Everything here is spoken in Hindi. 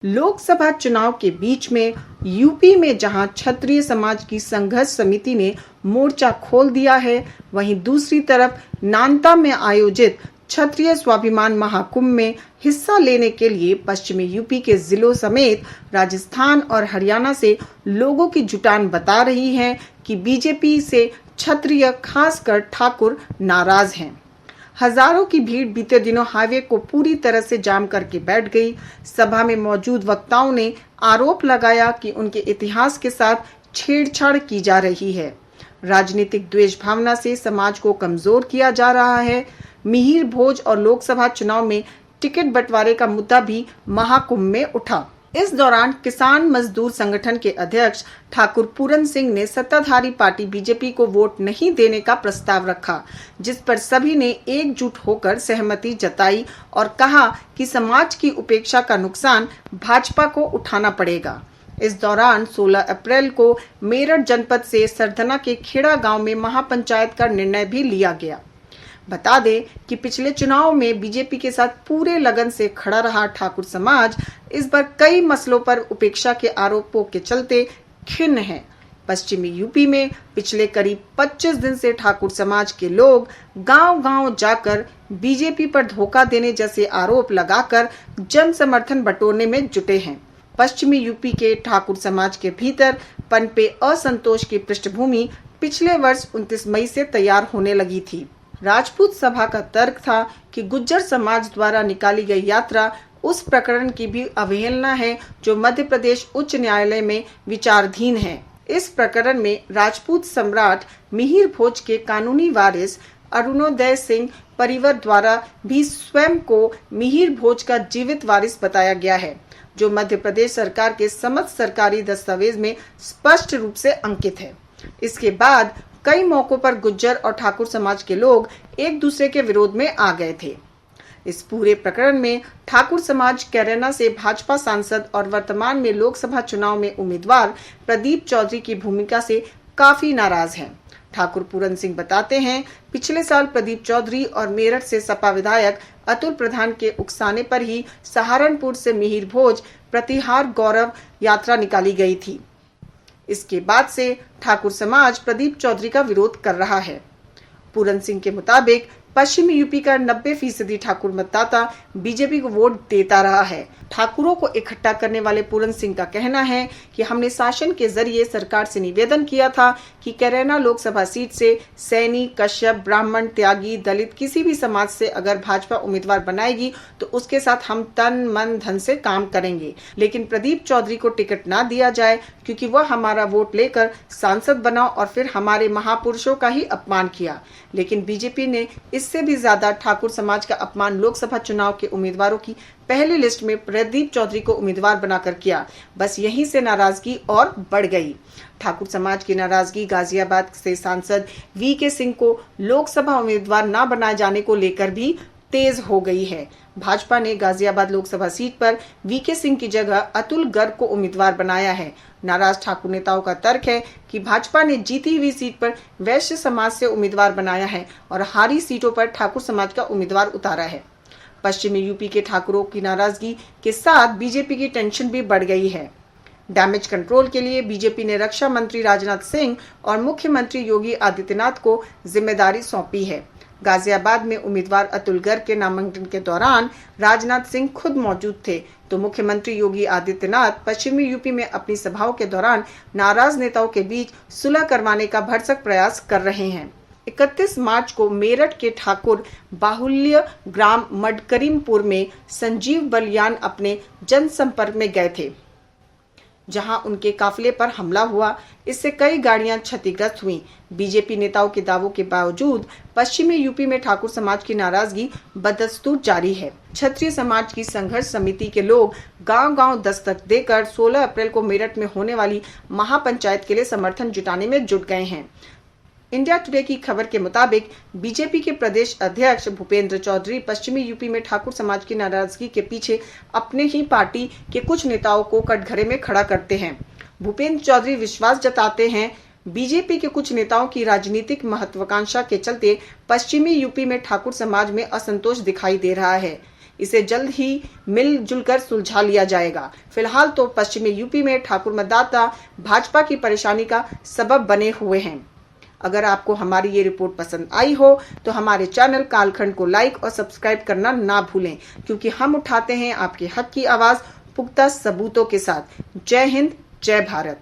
लोकसभा चुनाव के बीच में यूपी में जहां क्षत्रिय समाज की संघर्ष समिति ने मोर्चा खोल दिया है, वहीं दूसरी तरफ नानता में आयोजित क्षत्रिय स्वाभिमान महाकुंभ में हिस्सा लेने के लिए पश्चिमी यूपी के जिलों समेत राजस्थान और हरियाणा से लोगों की जुटान बता रही है कि बीजेपी से क्षत्रिय खासकर ठाकुर नाराज हैं। हजारों की भीड़ बीते दिनों हाईवे को पूरी तरह से जाम करके बैठ गई। सभा में मौजूद वक्ताओं ने आरोप लगाया कि उनके इतिहास के साथ छेड़छाड़ की जा रही है। राजनीतिक द्वेष भावना से समाज को कमजोर किया जा रहा है। मिहिर भोज और लोकसभा चुनाव में टिकट बंटवारे का मुद्दा भी महाकुंभ में उठा। इस दौरान किसान मजदूर संगठन के अध्यक्ष ठाकुर पूरन सिंह ने सत्ताधारी पार्टी बीजेपी को वोट नहीं देने का प्रस्ताव रखा, जिस पर सभी ने एकजुट होकर सहमति जताई और कहा कि समाज की उपेक्षा का नुकसान भाजपा को उठाना पड़ेगा। इस दौरान 16 अप्रैल को मेरठ जनपद से सरधना के खेड़ा गांव में महापंचायत का निर्णय भी लिया गया। बता दें कि पिछले चुनाव में बीजेपी के साथ पूरे लगन से खड़ा रहा ठाकुर समाज इस बार कई मसलों पर उपेक्षा के आरोपों के चलते खिन्न है। पश्चिमी यूपी में पिछले करीब 25 दिन से ठाकुर समाज के लोग गांव-गांव जाकर बीजेपी पर धोखा देने जैसे आरोप लगाकर जन समर्थन बटोरने में जुटे हैं। पश्चिमी यूपी के ठाकुर समाज के भीतर पनपे असंतोष की पृष्ठभूमि पिछले वर्ष 29 मई से तैयार होने लगी थी। राजपूत सभा का तर्क था कि गुज्जर समाज द्वारा निकाली गई यात्रा उस प्रकरण की भी अवहेलना है जो मध्य प्रदेश उच्च न्यायालय में विचाराधीन है। इस प्रकरण में राजपूत सम्राट मिहिर भोज के कानूनी वारिस अरुणोदय सिंह परिवार द्वारा भी स्वयं को मिहिर भोज का जीवित वारिस बताया गया है, जो मध्य प्रदेश सरकार के समस्त सरकारी दस्तावेज में स्पष्ट रूप से अंकित है। इसके बाद कई मौकों पर गुज्जर और ठाकुर समाज के लोग एक दूसरे के विरोध में आ गए थे। इस पूरे प्रकरण में ठाकुर समाज कैराना से भाजपा सांसद और वर्तमान में लोकसभा चुनाव में उम्मीदवार प्रदीप चौधरी की भूमिका से काफी नाराज हैं। ठाकुर पूरन सिंह बताते हैं, पिछले साल प्रदीप चौधरी और मेरठ से सपा विधायक अतुल प्रधान के उकसाने पर ही सहारनपुर से मिहिर भोज प्रतिहार गौरव यात्रा निकाली गई थी। इसके बाद से ठाकुर समाज प्रदीप चौधरी का विरोध कर रहा है। पूरन सिंह के मुताबिक पश्चिमी यूपी का 90% ठाकुर मतदाता बीजेपी को वोट देता रहा है। ठाकुरों को इकट्ठा करने वाले पूरन सिंह का कहना है कि हमने शासन के जरिए सरकार से निवेदन किया था कि कैराना लोकसभा सीट से सैनी, कश्यप, ब्राह्मण, त्यागी, दलित किसी भी समाज से अगर भाजपा उम्मीदवार बनाएगी तो उसके साथ हम तन मन धन से काम करेंगे, लेकिन प्रदीप चौधरी को टिकट ना दिया जाए क्योंकि वह हमारा वोट लेकर सांसद बना और फिर हमारे महापुरुषों का ही अपमान किया। लेकिन बीजेपी ने इससे भी ज्यादा ठाकुर समाज का अपमान लोकसभा चुनाव के उम्मीदवारों की पहली लिस्ट में प्रदीप चौधरी को उम्मीदवार बनाकर किया। बस यहीं से नाराजगी और बढ़ गई। ठाकुर समाज की नाराजगी गाजियाबाद से सांसद वीके सिंह को लोकसभा उम्मीदवार न बनाए जाने को लेकर भी तेज हो गई है। भाजपा ने गाजियाबाद लोकसभा सीट पर वीके सिंह की जगह अतुल गर्ग को उम्मीदवार बनाया है। नाराज ठाकुर नेताओं का तर्क है कि भाजपा ने जीती हुई सीट पर वैश्य समाज से उम्मीदवार बनाया है और हारी सीटों पर ठाकुर समाज का उम्मीदवार उतारा है। पश्चिमी यूपी के ठाकुरों की नाराजगी के साथ बीजेपी की टेंशन भी बढ़ गई है। डैमेज कंट्रोल के लिए बीजेपी ने रक्षा मंत्री राजनाथ सिंह और मुख्यमंत्री योगी आदित्यनाथ को जिम्मेदारी सौंपी है। गाजियाबाद में उम्मीदवार अतुल गर्ग के नामांकन के दौरान राजनाथ सिंह खुद मौजूद थे, तो मुख्यमंत्री योगी आदित्यनाथ पश्चिमी यूपी में अपनी सभाओं के दौरान नाराज नेताओं के बीच सुलह करवाने का भरसक प्रयास कर रहे हैं। 31 मार्च को मेरठ के ठाकुर बाहुल्य ग्राम मडकरीमपुर में संजीव बलियान अपने जनसंपर्क में गए थे, जहां उनके काफिले पर हमला हुआ। इससे कई गाड़ियां क्षतिग्रस्त हुईं। बीजेपी नेताओं के दावों के बावजूद पश्चिमी यूपी में ठाकुर समाज की नाराजगी बदस्तूर जारी है। क्षत्रिय समाज की संघर्ष समिति के लोग गांव-गांव दस्तक देकर 16 अप्रैल को मेरठ में होने वाली महापंचायत के लिए समर्थन जुटाने में जुट गए हैं। इंडिया टुडे की खबर के मुताबिक बीजेपी के प्रदेश अध्यक्ष भूपेंद्र चौधरी पश्चिमी यूपी में ठाकुर समाज की नाराजगी के पीछे अपने ही पार्टी के कुछ नेताओं को कटघरे में खड़ा करते हैं। भूपेंद्र चौधरी विश्वास जताते हैं, बीजेपी के कुछ नेताओं की राजनीतिक महत्वाकांक्षा के चलते पश्चिमी यूपी में ठाकुर समाज में असंतोष दिखाई दे रहा है। इसे जल्द ही मिलजुल कर सुलझा लिया जाएगा। फिलहाल तो पश्चिमी यूपी में ठाकुर मतदाता भाजपा की परेशानी का सबब बने हुए हैं। अगर आपको हमारी ये रिपोर्ट पसंद आई हो तो हमारे चैनल कालखंड को लाइक और सब्सक्राइब करना ना भूलें, क्योंकि हम उठाते हैं आपके हक की आवाज पुख्ता सबूतों के साथ। जय हिंद, जय भारत।